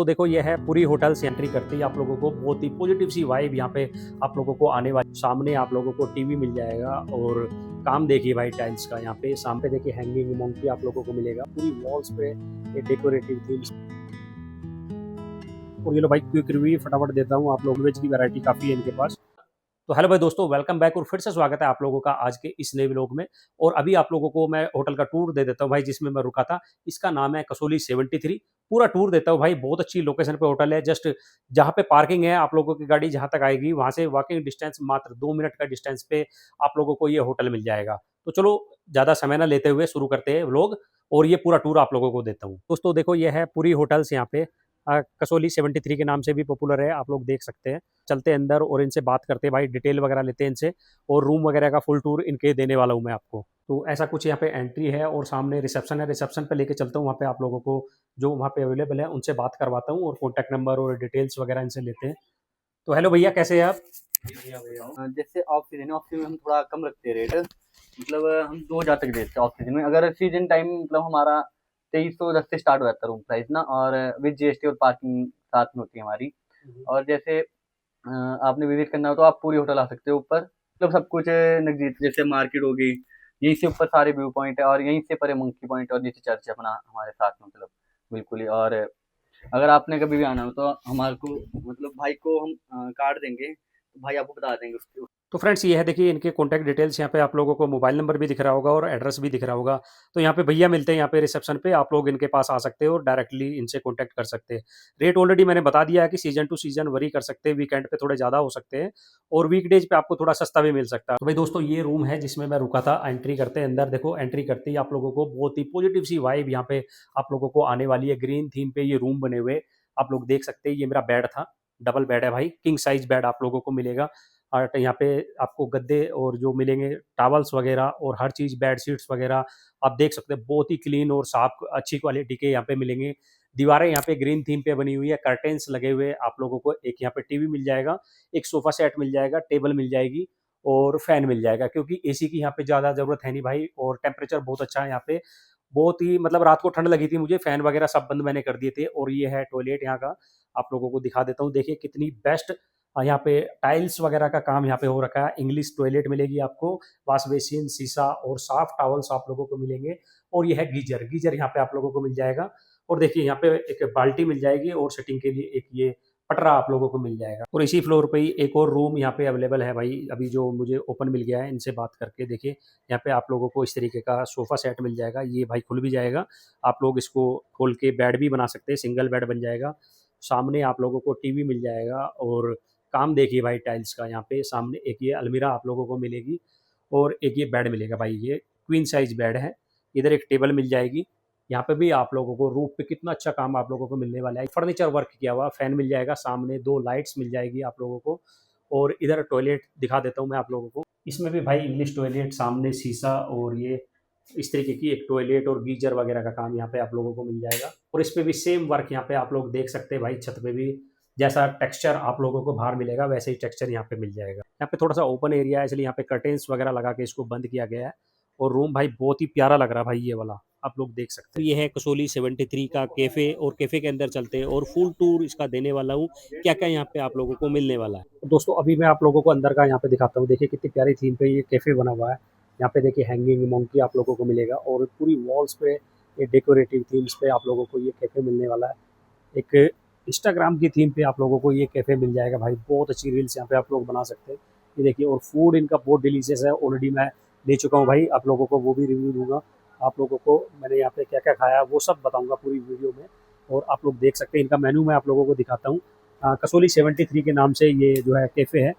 तो देखो ये है पूरी होटल से एंट्री करते ही आप लोगों को बहुत ही पॉजिटिव सी वाइब यहाँ पे आप लोगों को आने वाली। सामने आप लोगों को टीवी मिल जाएगा और काम देखिए भाई टाइल्स का। यहाँ पे सामने देखिए हैंगिंग मोंकी आप लोगों को मिलेगा पूरी वॉल्स पे ये डेकोरेटिव थीम्स। और ये लो भाई क्विक रिव्यू फटाफट देता हूँ आप लोग। वेज की वैरायटी काफ़ी है इनके पास। तो हेलो भाई दोस्तों, वेलकम बैक और फिर से स्वागत है आप लोगों का आज के इस नए व्लॉग में। और अभी आप लोगों को मैं होटल का टूर दे देता हूँ भाई जिसमें मैं रुका था। इसका नाम है कसोली 73। पूरा टूर देता हूँ भाई। बहुत अच्छी लोकेशन पे होटल है। जस्ट जहाँ पे पार्किंग है आप लोगों की गाड़ी जहाँ तक आएगी वहाँ से वॉकिंग डिस्टेंस मात्र 2 मिनट का डिस्टेंस पे आप लोगों को ये होटल मिल जाएगा। तो चलो ज़्यादा समय ना लेते हुए शुरू करते हैं व्लॉग और ये पूरा टूर आप लोगों को देता हूँ। दोस्तों देखो ये है पूरी होटल्स यहाँ पे कसोली 73 के नाम से भी पॉपुलर है, आप लोग देख सकते हैं। चलते हैं अंदर और इनसे बात करते हैं भाई, डिटेल वगैरह लेते हैं इनसे और रूम वगैरह का फुल टूर इनके देने वाला हूँ मैं आपको। तो ऐसा कुछ यहाँ पे एंट्री है और सामने रिसेप्शन है। रिसेप्शन पे लेके चलता हूँ वहाँ पे आप लोगों को जो वहाँ पे अवेलेबल है उनसे बात करवाता हूँ और कॉन्टैक्ट नंबर और डिटेल्स वगैरह इनसे लेते हैं। तो हेलो भैया, कैसे हैं आप? जैसे ऑफ सीजन है, ऑफ सीजन में हम थोड़ा कम रखते हैं रेट। मतलब हम 2,000 तक देते हैं ऑफ सीजन में। अगर सीजन टाइम मतलब हमारा 2310 से स्टार्ट हो जाता है रूम प्राइस ना, और विद जीएसटी और पार्किंग साथ में होती है हमारी। और जैसे आपने विजिट करना हो तो आप पूरी होटल आ सकते हो ऊपर। मतलब सब कुछ नजदीक, जैसे मार्केट होगी, यहीं से ऊपर सारे व्यू पॉइंट है, और यहीं से परे मंकी पॉइंट और नीचे चर्च है अपना हमारे साथ में, मतलब बिल्कुल ही। और अगर आपने कभी भी आना हो तो हमारे को, मतलब भाई को हम कार्ड देंगे, तो भाई आपको बता देंगे उसके। तो फ्रेंड्स ये है देखिए इनके कॉन्टैक्ट डिटेल्स। यहाँ पे आप लोगों को मोबाइल नंबर भी दिख रहा होगा और एड्रेस भी दिख रहा होगा। तो यहाँ पे भैया मिलते हैं यहाँ पे रिसेप्शन पे, आप लोग इनके पास आ सकते हो और डायरेक्टली इनसे कॉन्टैक्ट कर सकते हैं। रेट ऑलरेडी मैंने बता दिया है कि सीजन टू सीजन वरी कर सकते हैं, वीकेंड पे थोड़े ज़्यादा हो सकते हैं और वीकडेज पे आपको थोड़ा सस्ता भी मिल सकता है। तो भाई दोस्तों ये रूम है जिसमें मैं रुका था। एंट्री करते हैं अंदर, देखो एंट्री करते ही आप लोगों को बहुत ही पॉजिटिव सी वाइब यहाँ पे आप लोगों को आने वाली है। ग्रीन थीम पे ये रूम बने हुए आप लोग देख सकते हैं। ये मेरा बेड था, डबल बेड है भाई, किंग साइज बेड आप लोगों को मिलेगा। और यहाँ पे आपको गद्दे और जो मिलेंगे टावल्स वगैरह और हर चीज़ बेडशीट्स वगैरह आप देख सकते हैं। बहुत ही क्लीन और साफ अच्छी क्वालिटी के यहाँ पे मिलेंगे। दीवारें यहाँ पे ग्रीन थीम पे बनी हुई है, कर्टेन्स लगे हुए आप लोगों को। एक यहाँ पे टीवी मिल जाएगा, एक सोफा सेट मिल जाएगा, टेबल मिल जाएगी और फैन मिल जाएगा क्योंकि एसी की यहाँ पे ज़्यादा ज़रूरत है नहीं भाई। और टेम्परेचर बहुत अच्छा है यहाँ पे। बहुत ही मतलब रात को ठंड लगी थी मुझे, फैन वगैरह सब बंद मैंने कर दिए थे। और ये है टॉयलेट यहाँ का, आप लोगों को दिखा देता हूँ। देखिए कितनी बेस्ट यहाँ पे टाइल्स वगैरह का काम यहाँ पे हो रखा है। इंग्लिश टॉयलेट मिलेगी आपको, वॉश बेसिन, शीशा और साफ टॉवल्स आप लोगों को मिलेंगे। और ये है गीजर, गीजर यहाँ पे आप लोगों को मिल जाएगा। और देखिए यहाँ पे एक बाल्टी मिल जाएगी और सिटिंग के लिए एक ये पटरा आप लोगों को मिल जाएगा। और इसी फ्लोर पे ही एक और रूम यहाँ पे अवेलेबल है भाई, अभी जो मुझे ओपन मिल गया है। इनसे बात करके देखिए यहाँ पे आप लोगों को इस तरीके का सोफा सेट मिल जाएगा। ये भाई खुल भी जाएगा, आप लोग इसको खोल के बेड भी बना सकते हैं, सिंगल बेड बन जाएगा। सामने आप लोगों को टीवी मिल जाएगा और काम देखिए भाई टाइल्स का। यहाँ पे सामने एक ये अलमीरा आप लोगों को मिलेगी और एक ये बेड मिलेगा भाई, ये क्वीन साइज बेड है। इधर एक टेबल मिल जाएगी। यहाँ पे भी आप लोगों को रूफ पे कितना अच्छा काम आप लोगों को मिलने वाला है। फर्नीचर वर्क किया हुआ फैन मिल जाएगा, सामने 2 लाइट्स मिल जाएगी आप लोगों को। और इधर टॉयलेट दिखा देता हूँ मैं आप लोगों को। इसमें भी भाई इंग्लिश टॉयलेट, सामने शीशा और ये इस तरीके की एक टॉयलेट और गीजर वगैरह का काम यहाँ पे आप लोगों को मिल जाएगा। और इस पे भी सेम वर्क यहाँ पे आप लोग देख सकते हैं भाई। छत पे भी जैसा टेक्सचर आप लोगों को बाहर मिलेगा वैसे ही टेक्सचर यहाँ पे मिल जाएगा। यहाँ पे थोड़ा सा ओपन एरिया है इसलिए यहाँ पे कर्टेन्स वगैरह लगा के इसको बंद किया गया है। और रूम भाई बहुत ही प्यारा लग रहा है भाई ये वाला, आप लोग देख सकते हैं। ये है कसोली 73 का कैफ़े और कैफ़े के अंदर चलते हैं और फुल टूर इसका देने वाला हूँ, क्या क्या यहाँ पे आप लोगों को मिलने वाला है। तो दोस्तों अभी मैं आप लोगों को अंदर का यहाँ पे दिखाता हूँ। देखिए कितनी प्यारी थीम पे ये कैफ़े बना हुआ है। यहाँ पे देखिए हैंगिंग मोंकी आप लोगों को मिलेगा और पूरी वॉल्स पे ये डेकोरेटिव थीम्स पे आप लोगों को ये कैफ़े मिलने वाला है। एक इंस्टाग्राम की थीम पे आप लोगों को ये कैफ़े मिल जाएगा भाई। बहुत अच्छी रील्स यहाँ पे आप लोग बना सकते हैं। ये देखिए और फूड इनका बहुत डिलीशियस है। ऑलरेडी मैं ले चुका हूँ भाई, आप लोगों को वो भी रिव्यू दूंगा। आप लोगों को मैंने यहाँ पे क्या क्या खाया वो सब बताऊंगा पूरी वीडियो में। और आप लोग देख सकते हैं इनका मेन्यू मैं आप लोगों को दिखाता हूँ। कसोली 73 के नाम से ये जो है कैफ़े है।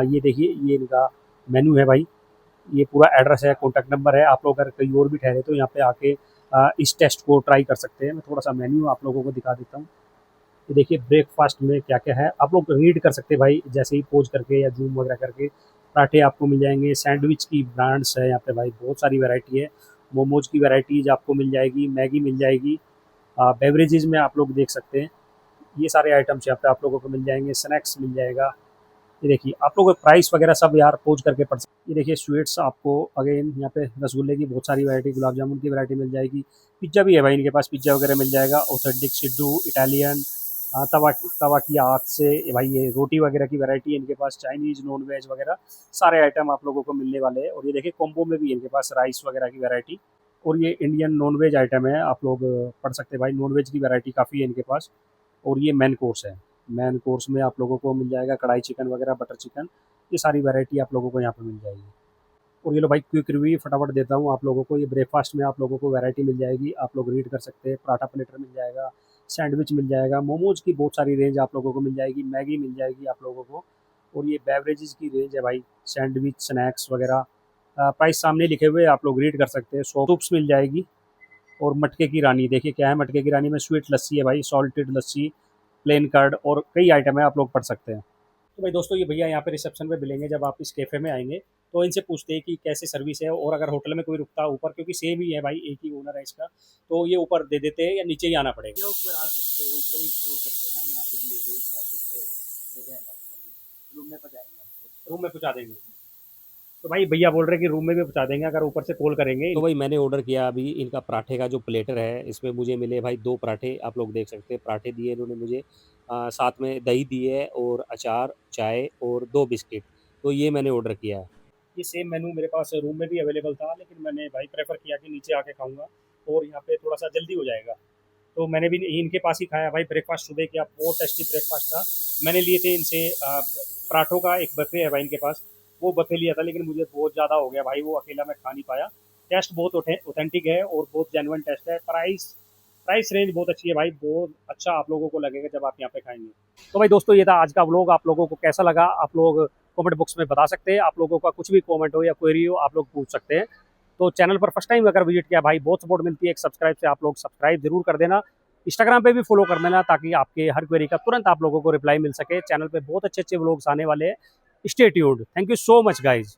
ये देखिए ये इनका मेन्यू है भाई। ये पूरा एड्रेस है, कॉन्टैक्ट नंबर है। आप लोग अगर कहीं और भी ठहरे तो यहाँ पे आके इस टेस्ट को ट्राई कर सकते हैं। मैं थोड़ा सा मेन्यू आप लोगों को दिखा देता हूँ। ये देखिए ब्रेकफास्ट में क्या क्या है आप लोग रीड कर सकते हैं भाई, जैसे ही पोज करके या जूम वगैरह करके। पराठे आपको मिल जाएंगे, सैंडविच की ब्रांड्स है यहाँ पे भाई, बहुत सारी वैरायटी है। मोमोज की वैराइटीज आपको मिल जाएगी, मैगी मिल जाएगी। बेवरेजेज में आप लोग देख सकते हैं ये सारे आइटम्स यहाँ पे आप लोगों को मिल जाएंगे। स्नैक्स मिल जाएगा। ये देखिए आप लोग प्राइस वगैरह सब यार पोज करके पढ़ सकते। ये देखिए स्वीट्स आपको अगेन यहाँ पे रसगुल्ले की बहुत सारी वैरायटी, गुलाब जामुन की वैरायटी मिल जाएगी। पिज्ज़ा भी है भाई इनके पास, पिज्ज़ा वगैरह मिल जाएगा। ऑथेंटिक सिड्डू, इटालियन तवा तवा की आग से भाई ये रोटी वगैरह की वैरायटी है इनके पास, चाइनीज़, नॉन वेज वगैरह सारे आइटम आप लोगों को मिलने वाले हैं। और ये देखिए कॉम्बो में भी है इनके पास राइस वगैरह की वैरायटी। और ये इंडियन नॉन वेज आइटम है, आप लोग पढ़ सकते हैं भाई, नॉन वेज की वैरायटी काफ़ी है इनके पास। और ये मेन कोर्स है, मेन कोर्स में आप लोगों को मिल जाएगा कढ़ाई चिकन वगैरह, बटर चिकन, ये सारी वैरायटी आप लोगों को यहाँ पे मिल जाएगी। और ये लो भाई क्विक रिव्यू फटाफट देता हूँ आप लोगों को। ये ब्रेकफास्ट में आप लोगों को वैरायटी मिल जाएगी, आप लोग रीड कर सकते हैं। पराठा प्लेटर मिल जाएगा, सैंडविच मिल जाएगा, मोमोज की बहुत सारी रेंज आप लोगों को मिल जाएगी, मैगी मिल जाएगी आप लोगों को। और ये बेवरेजेस की रेंज है भाई, सैंडविच, स्नैक्स वगैरह, प्राइस सामने लिखे हुए आप लोग रीड कर सकते हैं। सूप्स मिल जाएगी। और मटके की रानी देखिए क्या है, मटके की रानी में स्वीट लस्सी है भाई, सॉल्टेड लस्सी, प्लेन कर्ड और कई आइटम है, आप लोग पढ़ सकते हैं। तो भाई दोस्तों ये भैया यहाँ पे रिसेप्शन पे मिलेंगे जब आप इस कैफ़े में आएंगे, तो इनसे पूछते हैं कि कैसे सर्विस है, और अगर होटल में कोई रुकता है ऊपर, क्योंकि सेम ही है भाई, एक ही ओनर है इसका, तो ये ऊपर दे देते हैं या नीचे ही आना पड़ेगा। या ऊपर आ सकते हो, ऊपर ही वो करते हैं ना हम यहाँ पे डिलीवरी सर्विस हो जाएगा ऊपर भी, रूम में पहुँचाएंगे आपको। रूम में पहुँचा देंगे। तो भाई भैया बोल रहे हैं कि रूम में भी पहुँचा देंगे अगर ऊपर से कॉल करेंगे। तो भाई मैंने ऑर्डर किया अभी इनका पराठे का जो प्लेटर है, इसमें मुझे मिले भाई 2 पराठे, आप लोग देख सकते हैं पराठे दिए इन्होंने मुझे, साथ में दही दी है और अचार, चाय और 2 बिस्किट। तो ये मैंने ऑर्डर किया है। ये सेम मेनू मेरे पास रूम में भी अवेलेबल था, लेकिन मैंने भाई प्रेफ़र किया कि नीचे आके खाऊँगा और यहाँ पे थोड़ा-सा जल्दी हो जाएगा। तो मैंने भी इनके पास ही खाया भाई ब्रेकफ़ास्ट, सुबह किया, बहुत टेस्टी ब्रेकफ़ास्ट था। मैंने लिए थे इनसे पराठों का एक बफ़े है भाई इनके पास, वो बफ़े लिया था, लेकिन मुझे बहुत ज़्यादा हो गया भाई, वो अकेला मैं खा नहीं पाया। टेस्ट बहुत ऑथेंटिक है और बहुत जेन्युइन टेस्ट है। प्राइस प्राइस रेंज बहुत अच्छी है भाई, बहुत अच्छा आप लोगों को लगेगा जब आप यहाँ पे खाएँगे। तो भाई दोस्तों ये था आज का व्लॉग, आप लोगों को कैसा लगा आप लोग कमेंट बॉक्स में बता सकते हैं। आप लोगों का कुछ भी कमेंट हो या क्वेरी हो आप लोग पूछ सकते हैं। तो चैनल पर फर्स्ट टाइम अगर विजिट किया भाई, बहुत सपोर्ट मिलती है एक सब्सक्राइब से, आप लोग सब्सक्राइब जरूर कर देना। इंस्टाग्राम पे भी फॉलो कर लेना ताकि आपके हर क्वेरी का तुरंत आप लोगों को रिप्लाई मिल सके। चैनल पे बहुत अच्छे अच्छे व्लॉग्स आने वाले हैं। Stay tuned. Thank you so much guys.